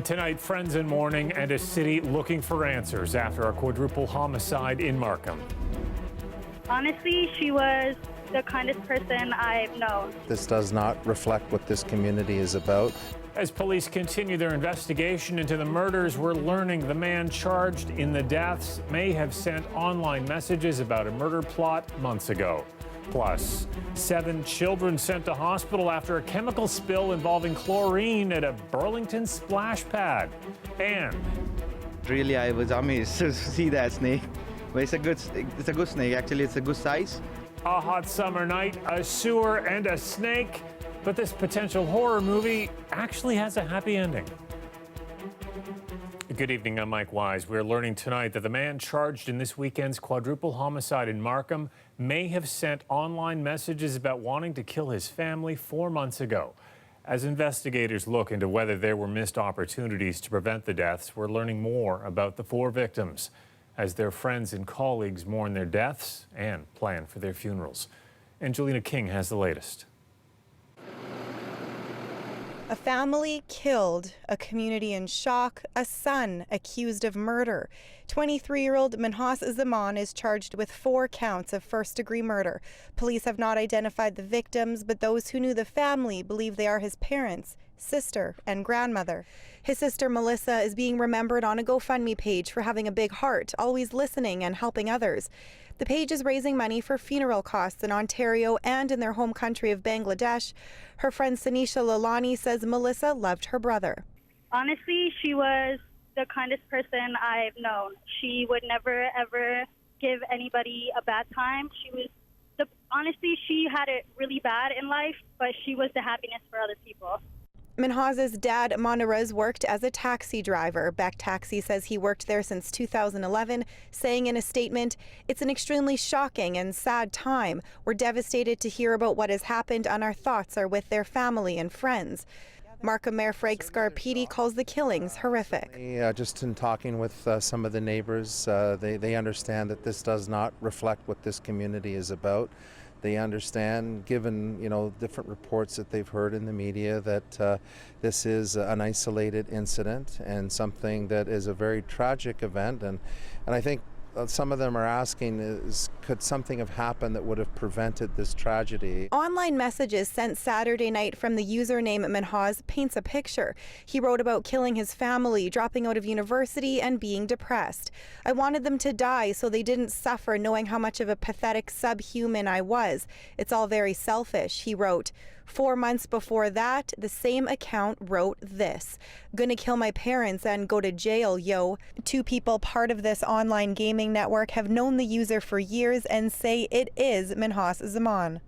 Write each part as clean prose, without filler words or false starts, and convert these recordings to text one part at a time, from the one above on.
Tonight, friends in mourning and a city looking for answers after a quadruple homicide in Markham. Honestly, she was the kindest person I've known. This does not reflect what this community is about. As police continue their investigation into the murders, we're learning the man charged in the deaths may have sent online messages about a murder plot months ago. Plus, 7 children sent to hospital after a chemical spill involving chlorine at a Burlington splash pad. And really, I was amazed to see that snake. But it's a good snake. Actually, it's a good size. a hot summer night, a sewer, and a snake. But this potential horror movie actually has a happy ending. Good evening, I'm Mike Wise. We're learning tonight that the man charged in this weekend's quadruple homicide in Markham may have sent online messages about wanting to kill his family 4 months ago. As investigators look into whether there were missed opportunities to prevent the deaths, we're learning more about the 4 victims as their friends and colleagues mourn their deaths and plan for their funerals. Angelina King has the latest. A family killed, a community in shock, a son accused of murder. 23-year-old Minhas Zaman is charged with 4 counts of first-degree murder. Police have not identified the victims, but those who knew the family believe they are his parents, sister, and grandmother. His sister Melissa is being remembered on a GoFundMe page for having a big heart, always listening and helping others. The page is raising money for funeral costs in Ontario and in their home country of Bangladesh. Her friend Sanisha Lalani says Melissa loved her brother. Honestly, she was the kindest person I've known. She would never, ever give anybody a bad time. Honestly, she had it really bad in life, but she was the happiness for other people. Minhas's dad, Monarez, worked as a taxi driver. Beck Taxi says he worked there since 2011, saying in a statement, "It's an extremely shocking and sad time. We're devastated to hear about what has happened, and our thoughts are with their family and friends." Markham Mayor Frank Scarpiti calls the killings horrific. Just in talking with some of the neighbors, they understand that this does not reflect what this community is about. They understand, given different reports that they've heard in the media, that this is an isolated incident and something that is a very tragic event. And I think some of them are asking, could something have happened that would have prevented this tragedy? Online messages sent Saturday night from the username Minhas paints a picture. He wrote about killing his family, dropping out of university, and being depressed. "I wanted them to die so they didn't suffer knowing how much of a pathetic subhuman I was. It's all very selfish," he wrote. 4 months before that, the same account wrote this: "Gonna kill my parents and go to jail, yo." 2 people part of this online gaming network have known the user for years and say it is Minhas Zaman.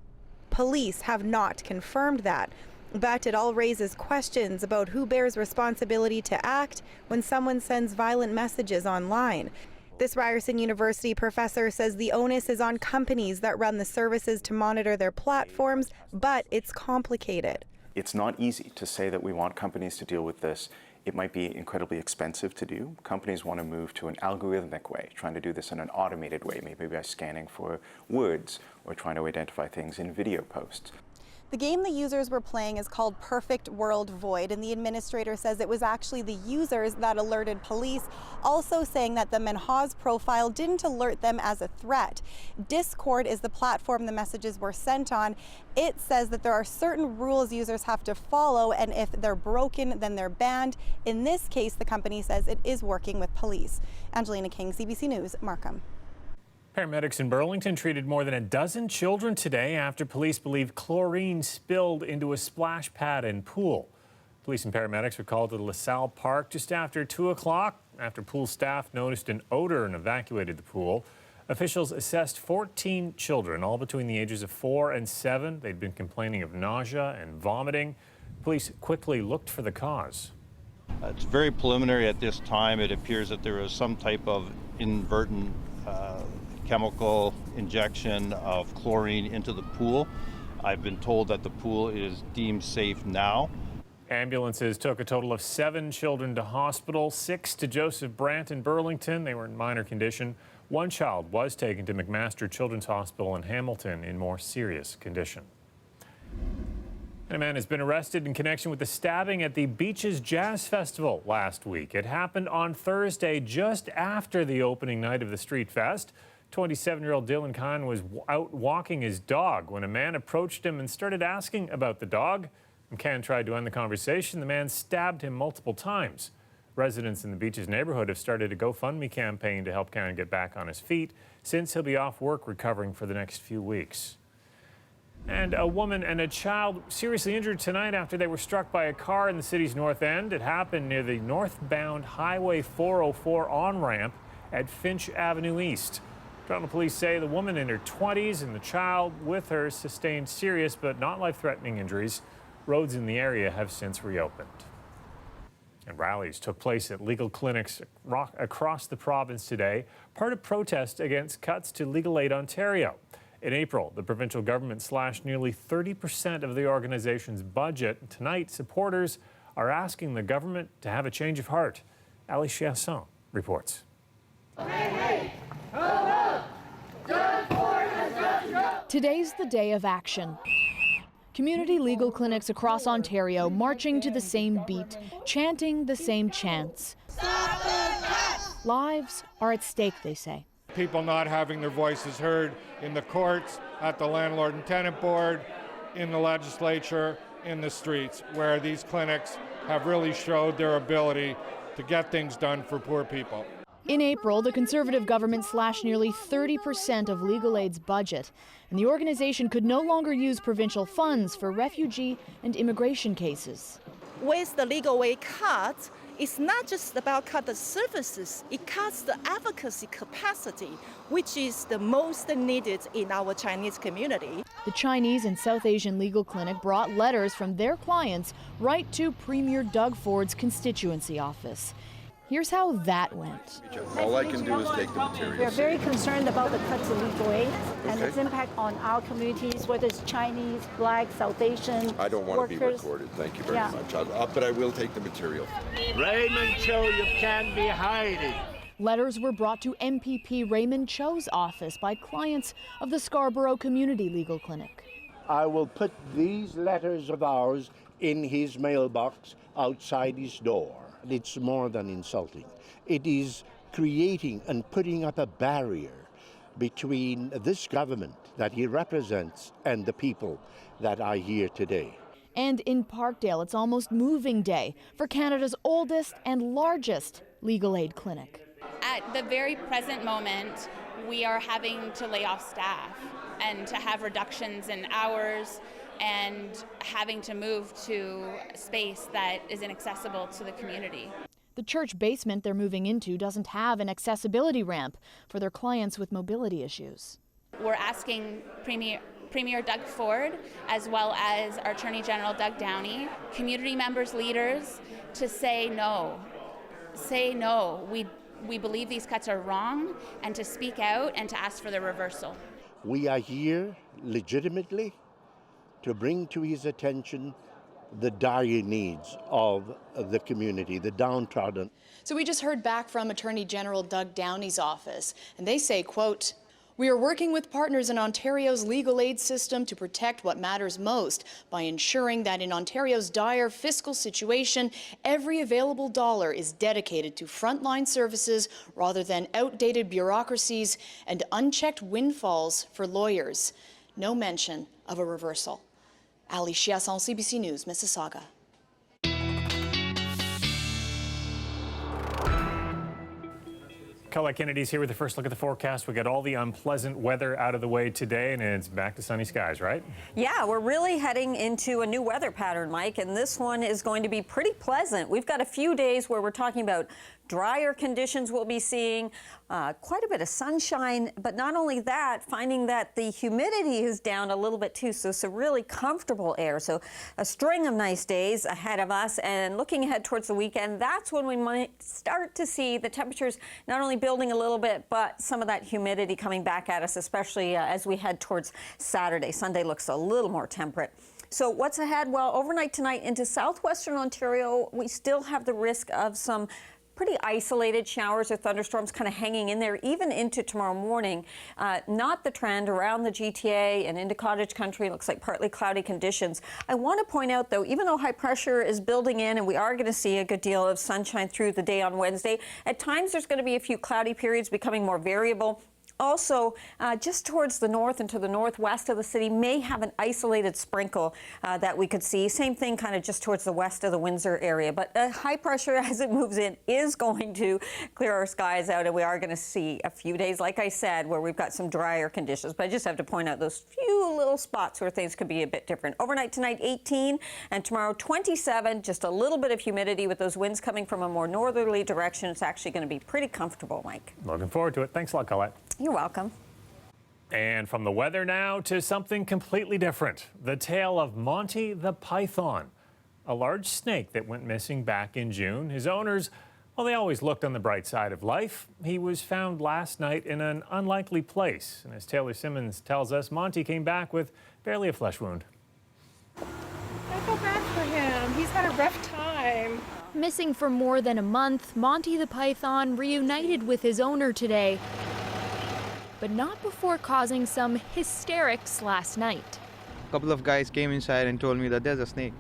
Police have not confirmed that, but it all raises questions about who bears responsibility to act when someone sends violent messages online. This Ryerson University professor says the onus is on companies that run the services to monitor their platforms, but it's complicated. It's not easy to say that we want companies to deal with this. It might be incredibly expensive to do. Companies want to move to an algorithmic way, trying to do this in an automated way, maybe by scanning for words or trying to identify things in video posts. The game the users were playing is called Perfect World Void, and the administrator says it was actually the users that alerted police, also saying that the Minhas profile didn't alert them as a threat. Discord is the platform the messages were sent on. It says that there are certain rules users have to follow, and if they're broken, then they're banned. In this case, the company says it is working with police. Angelina King, CBC News, Markham. Paramedics in Burlington treated more than a dozen children today after police believe chlorine spilled into a splash pad and pool. Police and paramedics were called to the LaSalle Park just after 2 o'clock after pool staff noticed an odor and evacuated the pool. Officials assessed 14 children, all between the ages of 4 and 7. They'd been complaining of nausea and vomiting. Police quickly looked for the cause. It's very preliminary at this time. It appears that there was some type of inadvertent chemical injection of chlorine into the pool. I've been told that the pool is deemed safe now. Ambulances took a total of 7 children to hospital, 6 to Joseph Brant in Burlington. They were in minor condition. 1 child was taken to McMaster Children's Hospital in Hamilton in more serious condition. A man has been arrested in connection with the stabbing at the Beaches Jazz Festival last week. It happened on Thursday, just after the opening night of the Street Fest. 27-year-old Dylan Kahn was out walking his dog when a man approached him and started asking about the dog. When Kahn tried to end the conversation, the man stabbed him multiple times. Residents in the Beaches neighborhood have started a GoFundMe campaign to help Kahn get back on his feet, since he'll be off work recovering for the next few weeks. And a woman and a child seriously injured tonight after they were struck by a car in the city's north end. It happened near the northbound Highway 404 on-ramp at Finch Avenue East. Toronto police say the woman in her 20s and the child with her sustained serious but not life-threatening injuries. Roads in the area have since reopened. And rallies took place at legal clinics across the province today, part of protest against cuts to Legal Aid Ontario. In April, the provincial government slashed nearly 30% of the organization's budget. Tonight, supporters are asking the government to have a change of heart. Ali Chiasson reports. Today's the day of action. Community legal clinics across Ontario marching to the same beat, chanting the same chants. Lives are at stake, they say. People not having their voices heard in the courts, at the Landlord and Tenant Board, in the legislature, in the streets, where these clinics have really showed their ability to get things done for poor people. In April, the Conservative government slashed nearly 30% of Legal Aid's budget, and the organization could no longer use provincial funds for refugee and immigration cases. With the legal aid cuts, it's not just about cut the services, it cuts the advocacy capacity, which is the most needed in our Chinese community. The Chinese and South Asian Legal Clinic brought letters from their clients right to Premier Doug Ford's constituency office. Here's how that went. All I can do is take the materials. We are very concerned about the cuts in legal aid and its impact on our communities, whether it's Chinese, Black, South Asian I don't want workers. to be recorded. Thank you very much. But I will take the material. Raymond Cho, you can't be hiding. Letters were brought to MPP Raymond Cho's office by clients of the Scarborough Community Legal Clinic. I will put these letters of ours in his mailbox outside his door. It's more than insulting. It is creating and putting up a barrier between this government that he represents and the people that are here today. And in Parkdale, it's almost moving day for Canada's oldest and largest legal aid clinic. At the very present moment, we are having to lay off staff and to have reductions in hours and having to move to space that is inaccessible to the community. The church basement they're moving into doesn't have an accessibility ramp for their clients with mobility issues. We're asking Premier Doug Ford, as well as our Attorney General Doug Downey, community members, leaders, to say no. Say no. We believe these cuts are wrong, and to speak out and to ask for the reversal. We are here legitimately to bring to his attention the dire needs of the community, the downtrodden. So we just heard back from Attorney General Doug Downey's office, and they say, quote, "We are working with partners in Ontario's legal aid system to protect what matters most by ensuring that in Ontario's dire fiscal situation, every available dollar is dedicated to frontline services rather than outdated bureaucracies and unchecked windfalls for lawyers." No mention of a reversal. Ali Chiasson, CBC News, Mississauga. Colette Kennedy's here with the first look at the forecast. We got all the unpleasant weather out of the way today, and it's back to sunny skies, right? Yeah, we're really heading into a new weather pattern, Mike, and this one is going to be pretty pleasant. We've got a few days where we're talking about drier conditions we'll be seeing, quite a bit of sunshine, but not only that, finding that the humidity is down a little bit too, so some really comfortable air. So a string of nice days ahead of us, and looking ahead towards the weekend, that's when we might start to see the temperatures not only building a little bit, but some of that humidity coming back at us, especially as we head towards Saturday. Sunday looks a little more temperate. So what's ahead? Well, overnight tonight into southwestern Ontario, we still have the risk of some pretty isolated showers or thunderstorms kind of hanging in there even into tomorrow morning. Not the trend around the GTA and into cottage country. It looks like partly cloudy conditions. I want to point out, though, even though high pressure is building in and we are going to see a good deal of sunshine through the day on Wednesday, at times there's going to be a few cloudy periods becoming more variable. Also, just towards the north and to the northwest of the city may have an isolated sprinkle that we could see. Same thing kind of just towards the west of the Windsor area. But high pressure as it moves in is going to clear our skies out, and we are going to see a few days, like I said, where we've got some drier conditions. But I just have to point out those few little spots where things could be a bit different. Overnight tonight, 18, and tomorrow, 27. Just a little bit of humidity with those winds coming from a more northerly direction. It's actually going to be pretty comfortable, Mike. Looking forward to it. Thanks a lot, Colette. You're welcome. And from the weather now to something completely different. The tale of Monty the Python, a large snake that went missing back in June. His owners, well, they always looked on the bright side of life. He was found last night in an unlikely place. And as Taylor Simmons tells us, Monty came back with barely a flesh wound. I feel bad for him. He's had a rough time. Missing for more than a month, Monty the Python reunited with his owner today, but not before causing some hysterics last night. A couple of guys came inside and told me that there's a snake.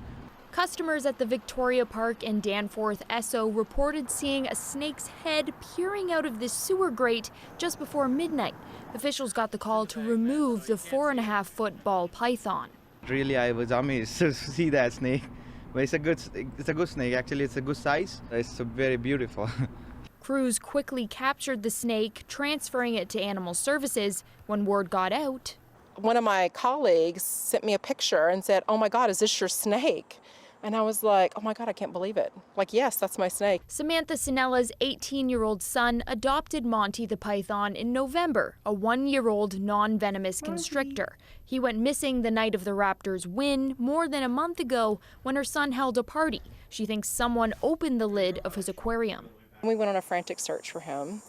Customers at the Victoria Park in Danforth Esso reported seeing a snake's head peering out of the sewer grate just before midnight. Officials got the call to remove the 4.5-foot ball python. Really, I was amazed to see that snake. But it's a good snake. Actually, it's a good size. It's very beautiful. Crews quickly captured the snake, transferring it to Animal Services. When word got out, One of my colleagues sent me a picture and said, "Oh my God, is this your snake?" And I was like, "Oh my God, I can't believe it." Like, yes, that's my snake. Samantha Sinella's 18-year-old son adopted Monty the Python in November, a 1-year-old non-venomous constrictor. He went missing the night of the Raptors' win more than a month ago when her son held a party. She thinks someone opened the lid of his aquarium. We went on a frantic search for him.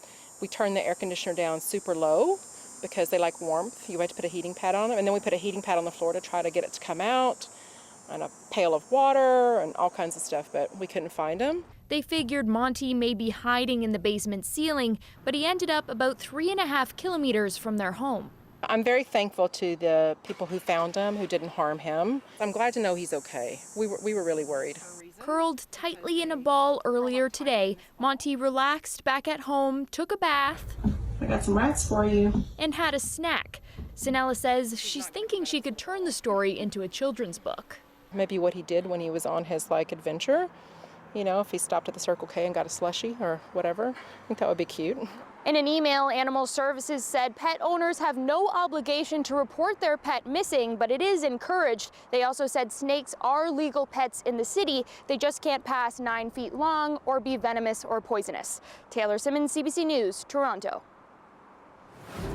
We turned the air conditioner down super low because they like warmth. You had to put a heating pad on them. And then we put a heating pad on the floor to try to get it to come out, and a pail of water and all kinds of stuff, but we couldn't find him. They figured Monty may be hiding in the basement ceiling, but he ended up about 3.5 kilometers from their home. I'm very thankful to the people who found him, who didn't harm him. I'm glad to know he's okay. We were really worried. Curled tightly in a ball earlier today, Monty relaxed back at home, took a bath. I got some rats for you. And had a snack. Sinella says she's thinking she could turn the story into a children's book. Maybe what he did when he was on his adventure, if he stopped at the Circle K and got a slushie or whatever. I think that would be cute. In an email, Animal Services said pet owners have no obligation to report their pet missing, but it is encouraged. They also said snakes are legal pets in the city. They just can't pass 9 feet long or be venomous or poisonous. Taylor Simmons, CBC News, Toronto.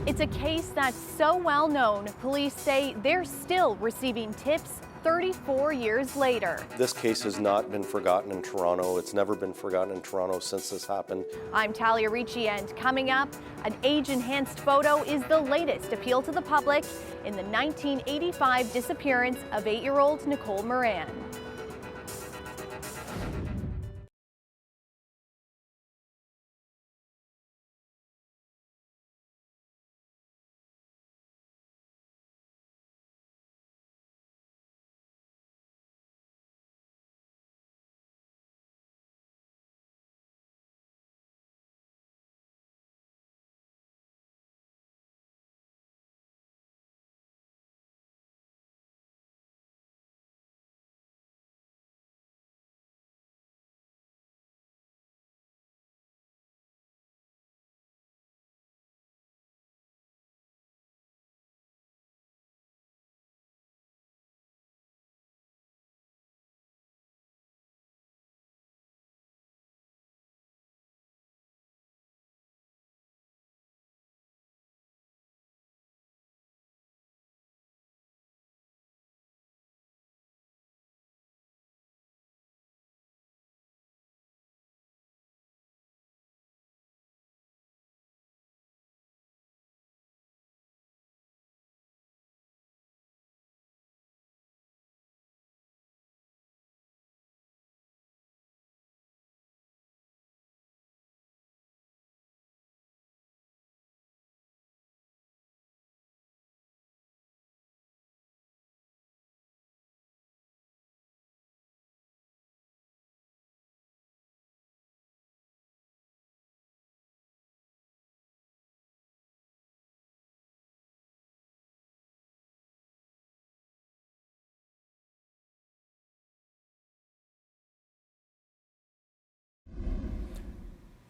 It's a case that's so well known, police say they're still receiving tips 34 years later. This case has not been forgotten in Toronto. It's never been forgotten in Toronto since this happened. I'm Talia Ricci, and coming up, an age-enhanced photo is the latest appeal to the public in the 1985 disappearance of 8-year-old Nicole Moran.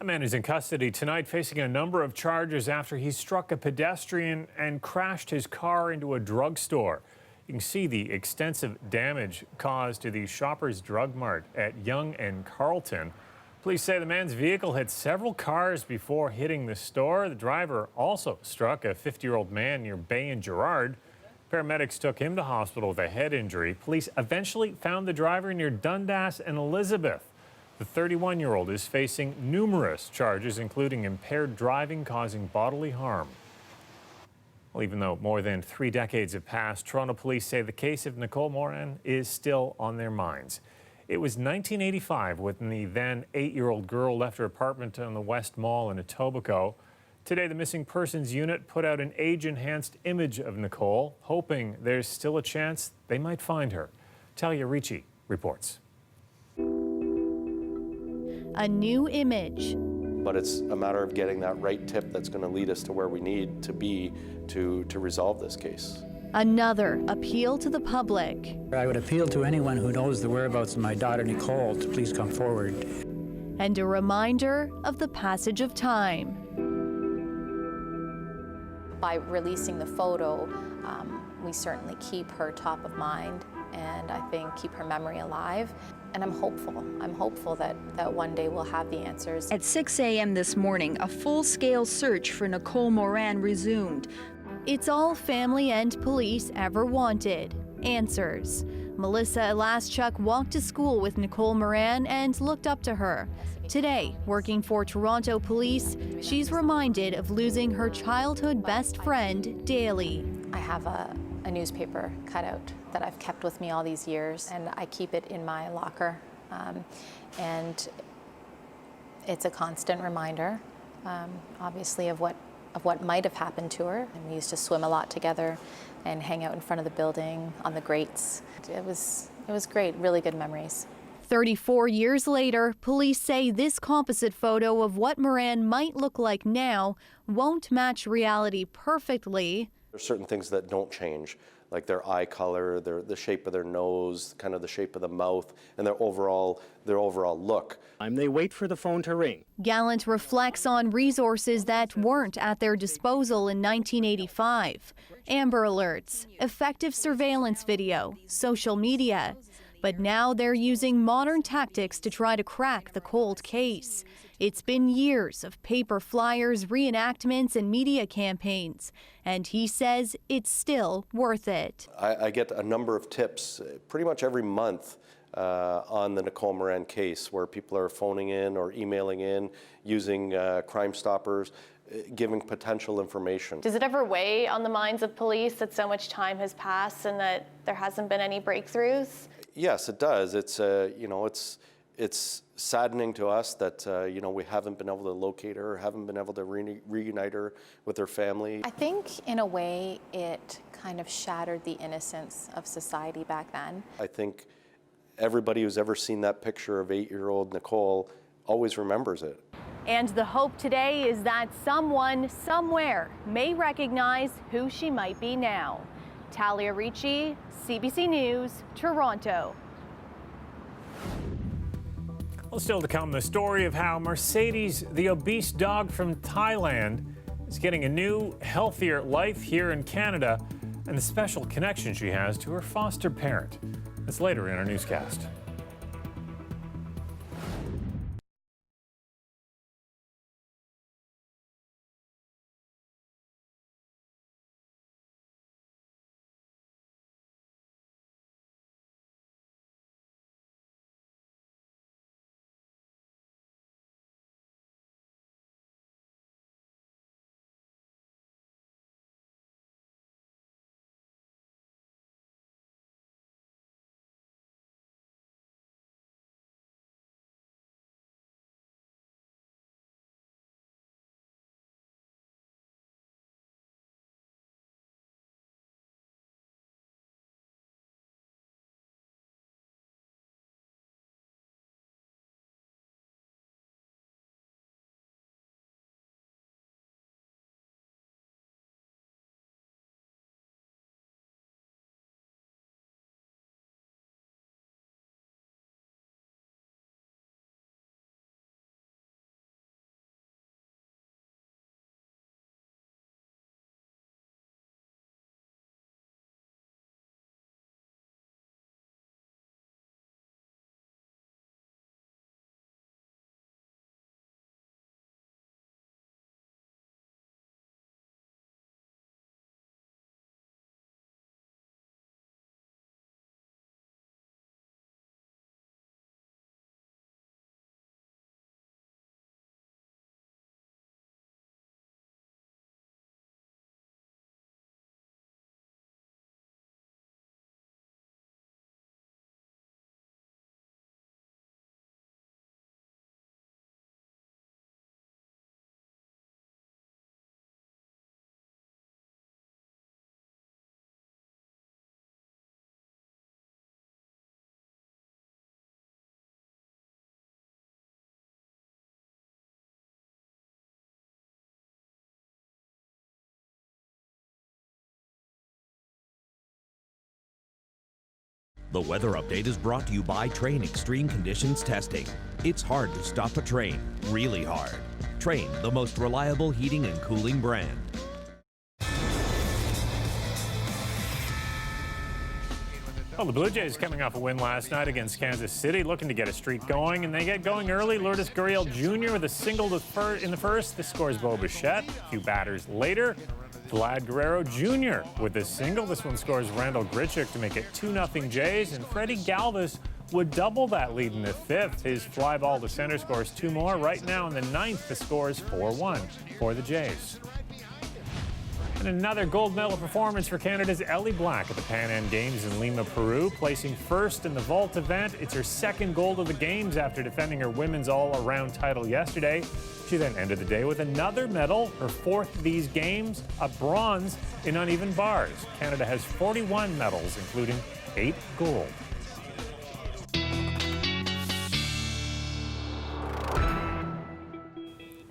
A man is in custody tonight facing a number of charges after he struck a pedestrian and crashed his car into a drugstore. You can see the extensive damage caused to the Shoppers Drug Mart at Yonge and Carlton. Police say the man's vehicle hit several cars before hitting the store. The driver also struck a 50-year-old man near Bay and Gerrard. Paramedics took him to hospital with a head injury. Police eventually found the driver near Dundas and Elizabeth. The 31-year-old is facing numerous charges, including impaired driving causing bodily harm. Well, even though more than 3 decades have passed, Toronto police say the case of Nicole Morin is still on their minds. It was 1985 when the then 8-year-old girl left her apartment on the West Mall in Etobicoke. Today, the Missing Persons Unit put out an age-enhanced image of Nicole, hoping there's still a chance they might find her. Talia Ricci reports. A new image. But it's a matter of getting that right tip that's going to lead us to where we need to be to resolve this case. Another appeal to the public. I would appeal to anyone who knows the whereabouts of my daughter Nicole to please come forward. And a reminder of the passage of time. By releasing the photo, we certainly keep her top of mind and I think keep her memory alive. And I'm hopeful. I'm hopeful that one day we'll have the answers. At 6 a.m. this morning, a full-scale search for Nicole Morin resumed. It's all family and police ever wanted. Answers. Melissa Elaschuk walked to school with Nicole Morin and looked up to her. Today, working for Toronto police, she's reminded of losing her childhood best friend daily. I have a newspaper cutout that I've kept with me all these years, and I keep it in my locker. And it's a constant reminder, obviously, of what might have happened to her. And we used to swim a lot together and hang out in front of the building on the grates. It was great, really good memories. 34 years later, police say this composite photo of what Morin might look like now won't match reality perfectly. There's certain things that don't change, like their eye color, the shape of their nose, kind of the shape of the mouth, and their overall look. They wait for the phone to ring. Gallant reflects on resources that weren't at their disposal in 1985. Amber Alerts, effective surveillance video, social media. But now they're using modern tactics to try to crack the cold case. It's been years of paper flyers, reenactments, and media campaigns, and he says it's still worth it. I get a number of tips pretty much every month on the Nicole Morin case where people are phoning in or emailing in using Crime Stoppers, giving potential information. Does it ever weigh on the minds of police that so much time has passed and that there hasn't been any breakthroughs? Yes, it does. It's saddening to us that we haven't been able to locate her, haven't been able to reunite her with her family. I think in a way it kind of shattered the innocence of society back then. I think everybody who's ever seen that picture of 8-year-old Nicole always remembers it. And the hope today is that someone, somewhere, may recognize who she might be now. Talia Ricci, CBC News, Toronto. Well, still to come, the story of how Mercedes, the obese dog from Thailand, is getting a new, healthier life here in Canada, and the special connection she has to her foster parent. That's later in our newscast. The weather update is brought to you by Train Extreme Conditions Testing. It's hard to stop a train, really hard. Train, the most reliable heating and cooling brand. Well, the Blue Jays coming off a win last night against Kansas City, looking to get a streak going, and they get going early. Lourdes Gurriel Jr. with a single in the first. This scores Bo Bichette. A few batters later, Vlad Guerrero Jr. with a single. This one scores Randall Grichuk to make it 2-0 Jays, and Freddie Galvis would double that lead in the fifth. His fly ball to center scores 2 more. Right now in the ninth, the score is 4-1 for the Jays. And another gold medal performance for Canada's Ellie Black at the Pan Am Games in Lima, Peru, placing first in the vault event. It's her second gold of the Games after defending her women's all-around title yesterday. She then ended the day with another medal, her fourth of these games, a bronze in uneven bars. Canada has 41 medals, including 8 gold.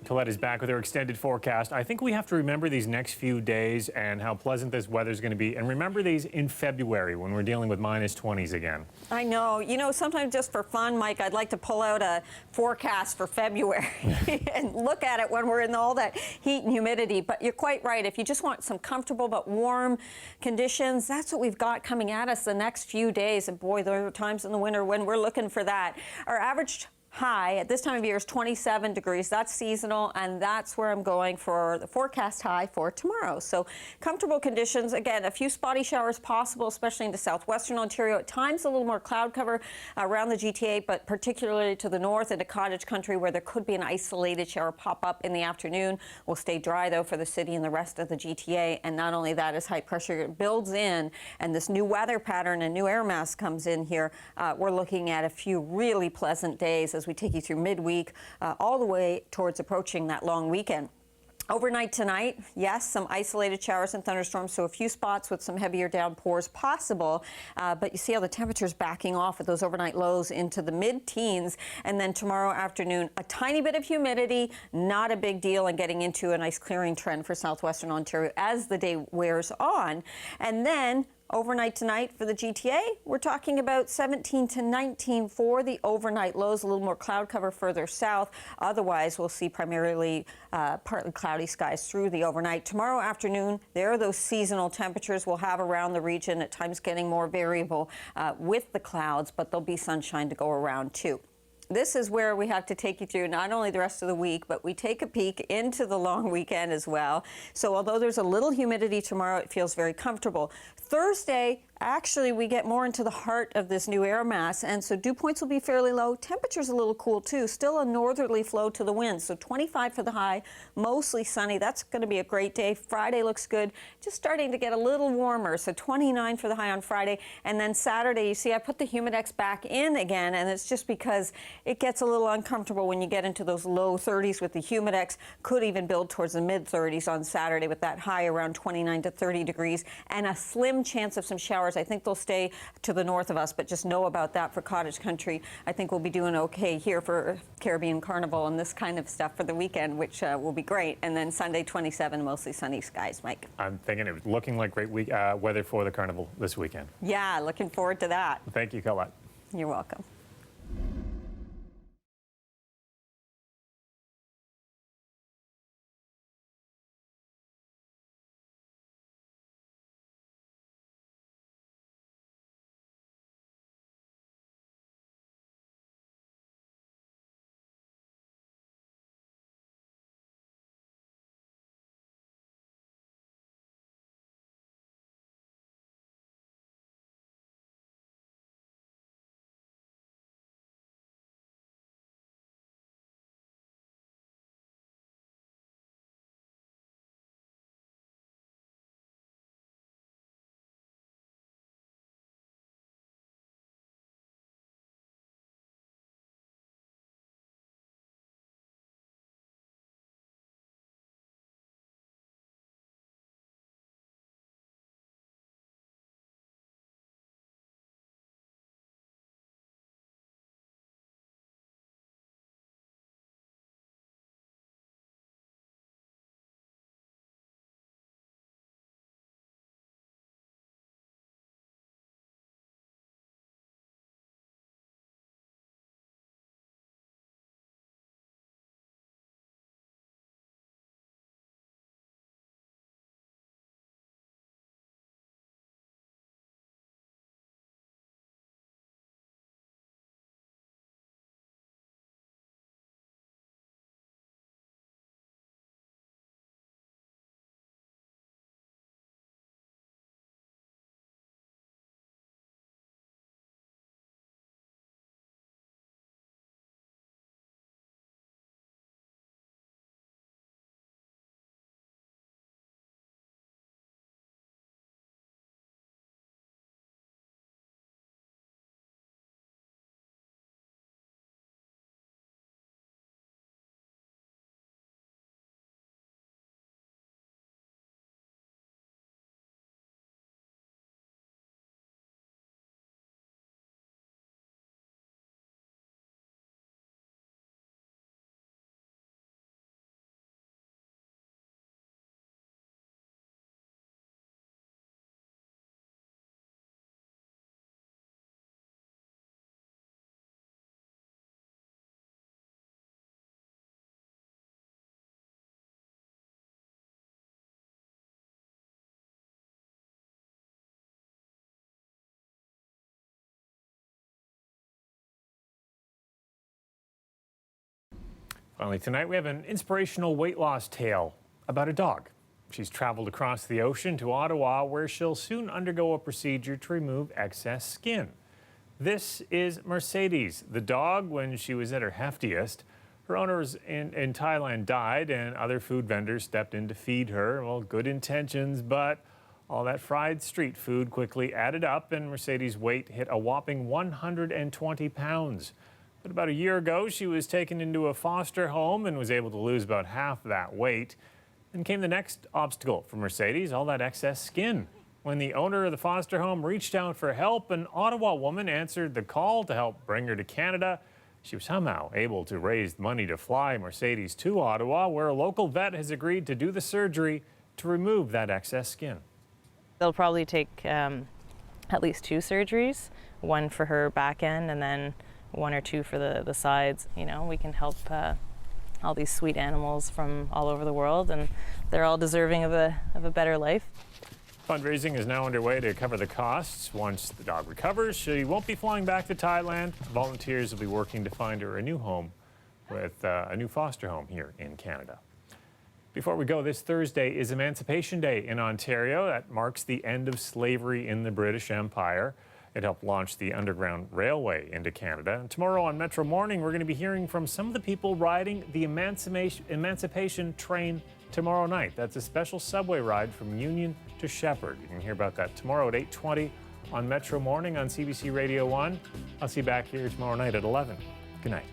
Colette is back with her extended forecast. I think we have to remember these next few days and how pleasant this weather is going to be. And remember these in February when we're dealing with -20s again. I know. You know, sometimes just for fun, Mike, I'd like to pull out a forecast for February and look at it when we're in all that heat and humidity. But you're quite right. If you just want some comfortable but warm conditions, that's what we've got coming at us the next few days. And boy, there are times in the winter when we're looking for that. Our average high at this time of year is 27 degrees. That's seasonal, and that's where I'm going for the forecast high for tomorrow. So comfortable conditions. Again, a few spotty showers possible, especially into southwestern Ontario. At times, a little more cloud cover around the GTA, but particularly to the north into cottage country where there could be an isolated shower pop up in the afternoon. We'll stay dry, though, for the city and the rest of the GTA. And not only that, as high pressure builds in and this new weather pattern and new air mass comes in here, we're looking at a few really pleasant days as we take you through midweek, all the way towards approaching that long weekend. Overnight tonight, yes, some isolated showers and thunderstorms, so a few spots with some heavier downpours possible. But you see how the temperature's backing off with those overnight lows into the mid-teens. And then tomorrow afternoon, a tiny bit of humidity, not a big deal, and getting into a nice clearing trend for southwestern Ontario as the day wears on. And then overnight tonight for the GTA, we're talking about 17 to 19 for the overnight lows, a little more cloud cover further south. Otherwise, we'll see primarily partly cloudy skies through the overnight. Tomorrow afternoon, there are those seasonal temperatures we'll have around the region, at times getting more variable with the clouds, but there'll be sunshine to go around too. This is where we have to take you through not only the rest of the week, but we take a peek into the long weekend as well. So although there's a little humidity tomorrow, it feels very comfortable. Thursday, actually, we get more into the heart of this new air mass, and so dew points will be fairly low. Temperatures a little cool, too. Still a northerly flow to the wind, so 25 for the high, mostly sunny. That's going to be a great day. Friday looks good. Just starting to get a little warmer, so 29 for the high on Friday. And then Saturday, you see I put the Humidex back in again, and it's just because it gets a little uncomfortable when you get into those low 30s with the Humidex. Could even build towards the mid-30s on Saturday with that high around 29 to 30 degrees, and a slim chance of some showers. I think they'll stay to the north of us, but just know about that for cottage country. I think we'll be doing okay here for Caribbean Carnival and this kind of stuff for the weekend, which will be great. And then Sunday, 27, mostly sunny skies, Mike. I'm thinking it was looking like great weather for the Carnival this weekend. Yeah, looking forward to that. Thank you, Colette. You're welcome. Finally tonight, we have an inspirational weight loss tale about a dog. She's traveled across the ocean to Ottawa, where she'll soon undergo a procedure to remove excess skin. This is Mercedes, the dog when she was at her heftiest. Her owners in Thailand died, and other food vendors stepped in to feed her. Well, good intentions, but all that fried street food quickly added up, and Mercedes' weight hit a whopping 120 pounds. But about a year ago, she was taken into a foster home and was able to lose about half that weight. Then came the next obstacle for Mercedes, all that excess skin. When the owner of the foster home reached out for help, an Ottawa woman answered the call to help bring her to Canada. She was somehow able to raise money to fly Mercedes to Ottawa, where a local vet has agreed to do the surgery to remove that excess skin. They'll probably take at least 2 surgeries, one for her back end and then 1 or 2 for the sides. You know, we can help all these sweet animals from all over the world, and they're all deserving of a better life. Fundraising is now underway to cover the costs. Once the dog recovers, she won't be flying back to Thailand. Volunteers will be working to find her a new home with a new foster home here in Canada. Before we go, this Thursday is Emancipation Day in Ontario. That marks the end of slavery in the British Empire. It helped launch the Underground Railway into Canada. And tomorrow on Metro Morning, we're going to be hearing from some of the people riding the Emancipation train tomorrow night. That's a special subway ride from Union to Shepherd. You can hear about that tomorrow at 8:20 on Metro Morning on CBC Radio 1. I'll see you back here tomorrow night at 11. Good night.